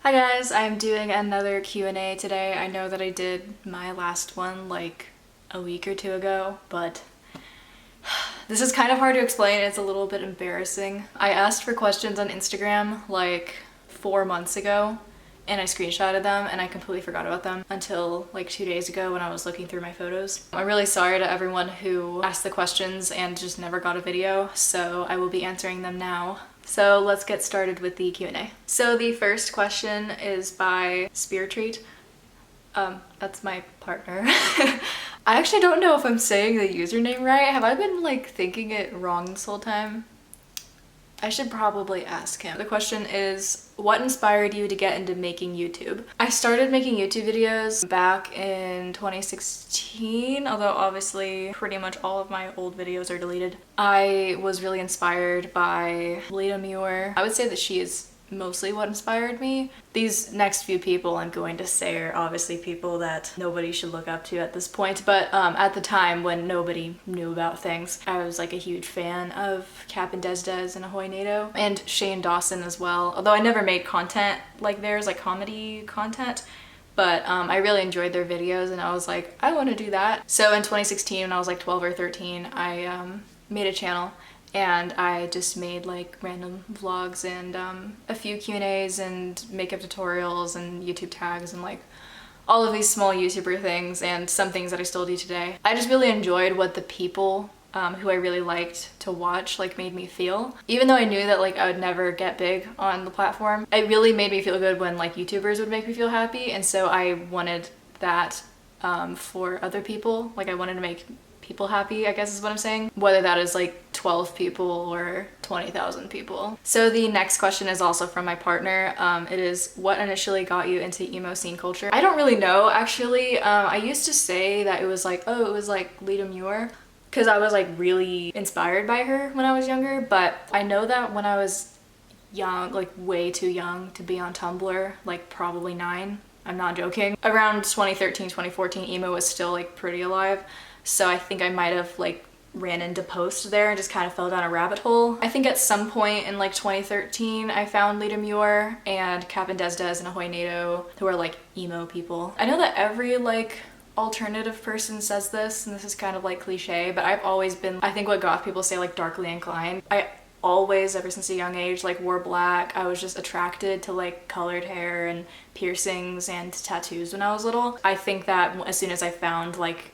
Hi guys, I'm doing another Q&A today. I know that I did my last one like a week or two ago, but this is kind of hard to explain. It's a little bit embarrassing. I asked for questions on Instagram like 4 months ago and I screenshotted them and I completely forgot about them until like 2 days ago when I was looking through my photos. I'm really sorry to everyone who asked the questions and just never got a video, so I will be answering them now. So let's get started with the Q&A. So the first question is by Spear Treat. That's my partner. I actually don't know if I'm saying the username right. Have I been like thinking it wrong this whole time? I should probably ask him. The question is, what inspired you to get into making YouTube? I started making YouTube videos back in 2016, although obviously pretty much all of my old videos are deleted. I was really inspired by Lita Muir. I would say that she is mostly what inspired me. These next few people I'm going to say are obviously people that nobody should look up to at this point, but at the time when nobody knew about things, I was like a huge fan of Cap and Des and Ahoy Nato, and Shane Dawson as well, although I never made content like theirs, like comedy content. But I really enjoyed their videos and I was like, I want to do that. So in 2016, when I was like 12 or 13, I made a channel and I just made like random vlogs and a few Q&As and makeup tutorials and YouTube tags and like all of these small YouTuber things and some things that I still do today. I just really enjoyed what the people who I really liked to watch like made me feel. Even though I knew that like I would never get big on the platform, it really made me feel good when like YouTubers would make me feel happy, and so I wanted that for other people. Like I wanted to make people happy, I guess is what I'm saying. Whether that is like 12 people or 20,000 people. So the next question is also from my partner. It is, what initially got you into emo scene culture? I don't really know actually. I used to say that it was like, oh, it was like Lita Muir, because I was like really inspired by her when I was younger, but I know that when I was young, like way too young to be on Tumblr, like probably 9, I'm not joking, around 2013, 2014, emo was still like pretty alive. So I think I might have like ran into post there and just kind of fell down a rabbit hole. I think at some point in like 2013 I found Lita Muir and Cap and Des and Ahoy Nato, who are like emo people. I know that every like alternative person says this, and this is kind of like cliche, but I've always been, I think what goth people say, like darkly inclined. I always, ever since a young age, like wore black. I was just attracted to like colored hair and piercings and tattoos when I was little. I think that as soon as I found like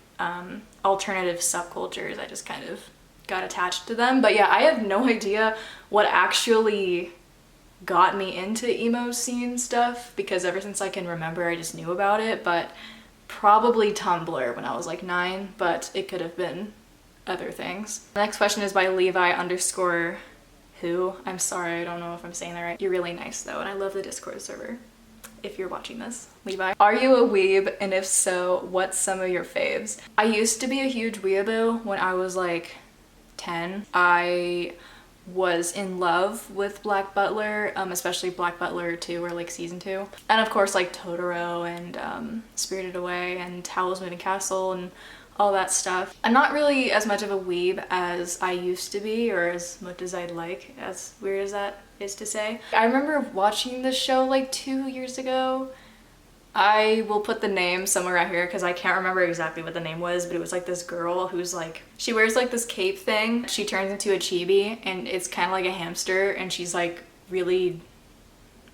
alternative subcultures, I just kind of got attached to them. But yeah, I have no idea what actually got me into emo scene stuff, because ever since I can remember I just knew about it, but probably Tumblr when I was like 9, but it could have been other things. The next question is by Levi_who. I'm sorry, I don't know if I'm saying that right. You're really nice though, and I love the Discord server. If you're watching this, Levi. Are you a weeb? And if so, what's some of your faves? I used to be a huge weeaboo when I was like 10. I was in love with Black Butler, especially Black Butler 2 or like season 2. And of course like Totoro and Spirited Away and Howl's Moving Castle and all that stuff. I'm not really as much of a weeb as I used to be, or as much as I'd like, as weird as that is to say. I remember watching this show like 2 years ago. I will put the name somewhere out here because I can't remember exactly what the name was, but it was like this girl who's like, she wears like this cape thing. She turns into a chibi and it's kind of like a hamster, and she's like really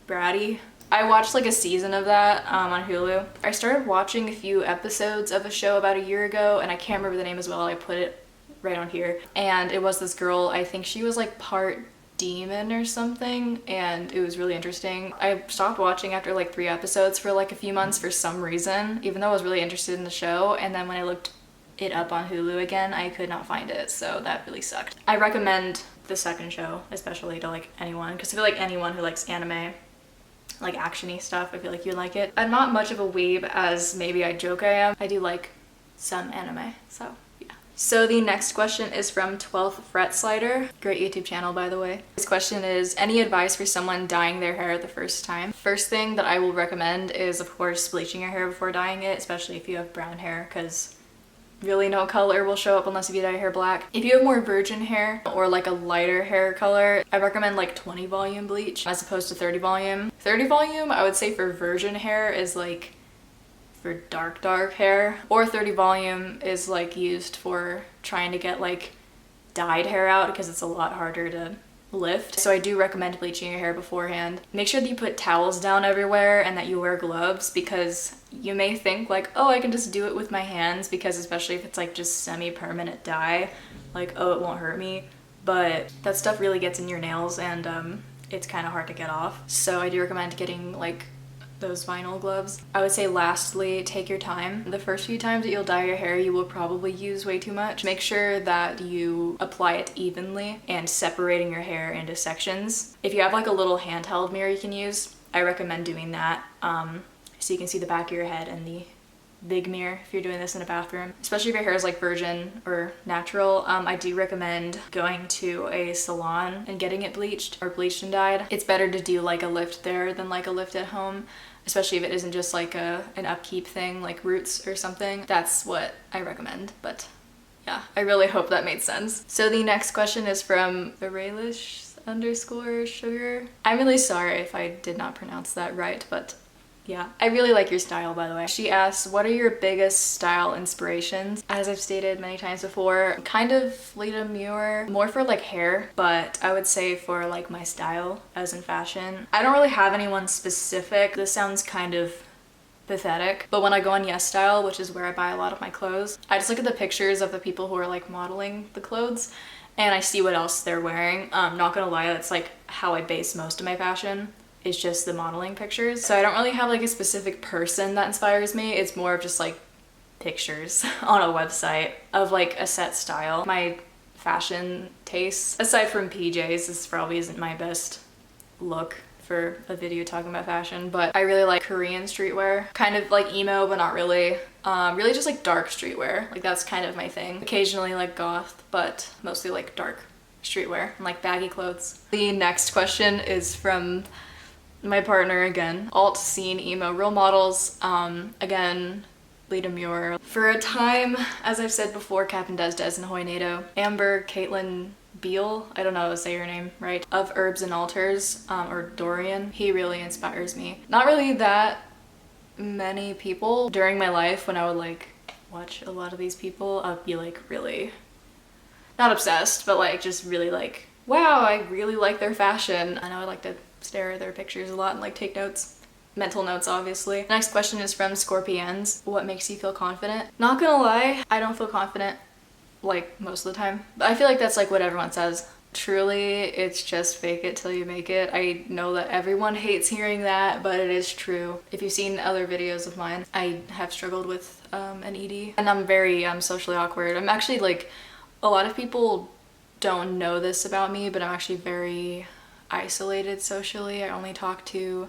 bratty. I watched like a season of that on Hulu. I started watching a few episodes of a show about a year ago, and I can't remember the name as well. I put it right on here. And it was this girl, I think she was like part demon or something, and it was really interesting. I stopped watching after like 3 episodes for like a few months for some reason, even though I was really interested in the show, and then when I looked it up on Hulu again, I could not find it, so that really sucked. I recommend the second show especially to like anyone, because I feel like anyone who likes anime, like actiony stuff, I feel like you'd like it. I'm not much of a weeb as maybe I joke I am. I do like some anime, so yeah. So the next question is from 12th Fret Slider. Great YouTube channel, by the way. This question is, any advice for someone dyeing their hair the first time? First thing that I will recommend is, of course, bleaching your hair before dyeing it, especially if you have brown hair, because really no color will show up unless if you dye your hair black. If you have more virgin hair or like a lighter hair color, I recommend like 20 volume bleach as opposed to 30 volume. 30 volume, I would say for virgin hair is like for dark hair, or 30 volume is like used for trying to get like dyed hair out because it's a lot harder to lift. So I do recommend bleaching your hair beforehand. Make sure that you put towels down everywhere and that you wear gloves, because you may think like, oh, I can just do it with my hands, because especially if it's like just semi-permanent dye, like, oh, it won't hurt me. But that stuff really gets in your nails and it's kind of hard to get off. So I do recommend getting like those vinyl gloves. I would say lastly, take your time. The first few times that you'll dye your hair, you will probably use way too much. Make sure that you apply it evenly and separating your hair into sections. If you have like a little handheld mirror you can use, I recommend doing that so you can see the back of your head and the big mirror if you're doing this in a bathroom. Especially if your hair is like virgin or natural, I do recommend going to a salon and getting it bleached or bleached and dyed. It's better to do like a lift there than like a lift at home, especially if it isn't just like an upkeep thing like roots or something. That's what I recommend. But yeah, I really hope that made sense. So the next question is from Varelish_sugar. I'm really sorry if I did not pronounce that right, but yeah, I really like your style, by the way. She asks, what are your biggest style inspirations? As I've stated many times before, kind of Lita Muir, more for like hair, but I would say for like my style as in fashion. I don't really have anyone specific. This sounds kind of pathetic, but when I go on Yes Style, which is where I buy a lot of my clothes, I just look at the pictures of the people who are like modeling the clothes and I see what else they're wearing. Not gonna lie, that's like how I base most of my fashion. It's just the modeling pictures. So I don't really have like a specific person that inspires me. It's more of just like pictures on a website of like a set style. My fashion tastes, aside from PJs, this probably isn't my best look for a video talking about fashion, but I really like Korean streetwear. Kind of like emo, but not really. Really just like dark streetwear. Like that's kind of my thing. Occasionally like goth, but mostly like dark streetwear and like baggy clothes. The next question is from my partner again. Alt scene emo role models. Again, Lita Muir. For a time, as I've said before, Captain Des and Hoynado. Amber, Caitlin Beale, I don't know how to say her name right, of Herbs and Altars, or Dorian. He really inspires me. Not really that many people during my life when I would like watch a lot of these people, I'd be like really, not obsessed, but like just really like, wow, I really like their fashion. And I would like to stare at their pictures a lot and like take notes. Mental notes, obviously. Next question is from Scorpions. What makes you feel confident? Not gonna lie, I don't feel confident like most of the time. But I feel like that's like what everyone says. Truly, it's just fake it till you make it. I know that everyone hates hearing that, but it is true. If you've seen other videos of mine, I have struggled with an ED. And I'm very socially awkward. I'm actually like, a lot of people don't know this about me, but I'm actually very isolated socially. I only talk to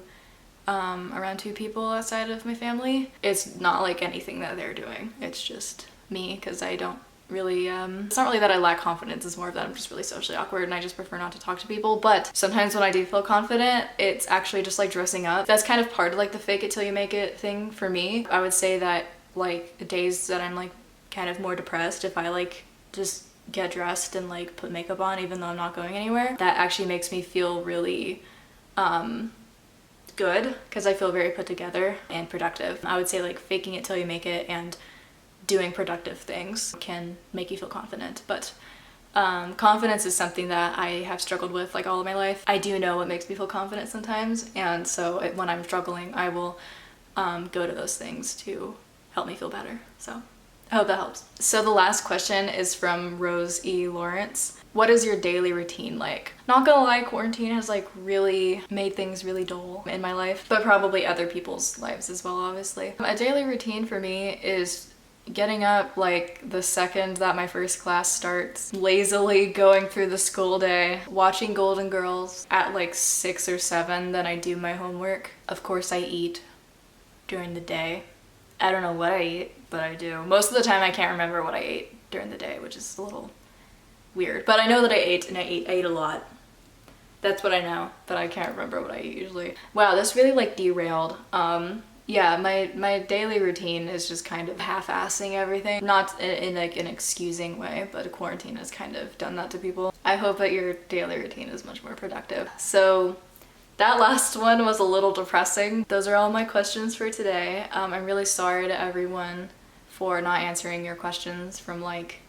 around 2 people outside of my family. It's not like anything that they're doing. It's just me, because I don't really, it's not really that I lack confidence, it's more of that I'm just really socially awkward and I just prefer not to talk to people. But sometimes when I do feel confident, it's actually just like dressing up. That's kind of part of like the fake it till you make it thing for me. I would say that like the days that I'm like kind of more depressed, if I like just get dressed and like put makeup on even though I'm not going anywhere, that actually makes me feel really good, because I feel very put together and productive. I would say like faking it till you make it and doing productive things can make you feel confident. But confidence is something that I have struggled with like all of my life. I do know what makes me feel confident sometimes, and so when I'm struggling, I will go to those things to help me feel better. So I hope that helps. So the last question is from Rose E. Lawrence. What is your daily routine like? Not gonna lie, quarantine has like really made things really dull in my life, but probably other people's lives as well, obviously. A daily routine for me is getting up like the second that my first class starts, lazily going through the school day, watching Golden Girls at like 6 or 7, then I do my homework. Of course I eat during the day. I don't know what I eat, but I do. Most of the time I can't remember what I ate during the day, which is a little weird. But I know that I ate, and I ate a lot. That's what I know, but I can't remember what I eat usually. Wow, this really like derailed. yeah, my daily routine is just kind of half-assing everything. Not in like an excusing way, but quarantine has kind of done that to people. I hope that your daily routine is much more productive. So that last one was a little depressing. Those are all my questions for today. I'm really sorry to everyone for not answering your questions from like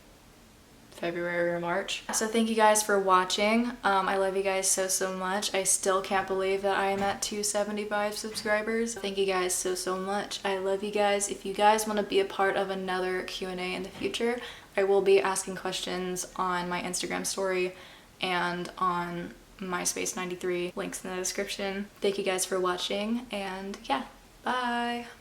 February or March. So thank you guys for watching. I love you guys so much. I still can't believe that I am at 275 subscribers. Thank you guys so much. I love you guys. If you guys want to be a part of another Q&A in the future, I will be asking questions on my Instagram story and on MySpace 93, links in the description. Thank you guys for watching, and yeah, bye.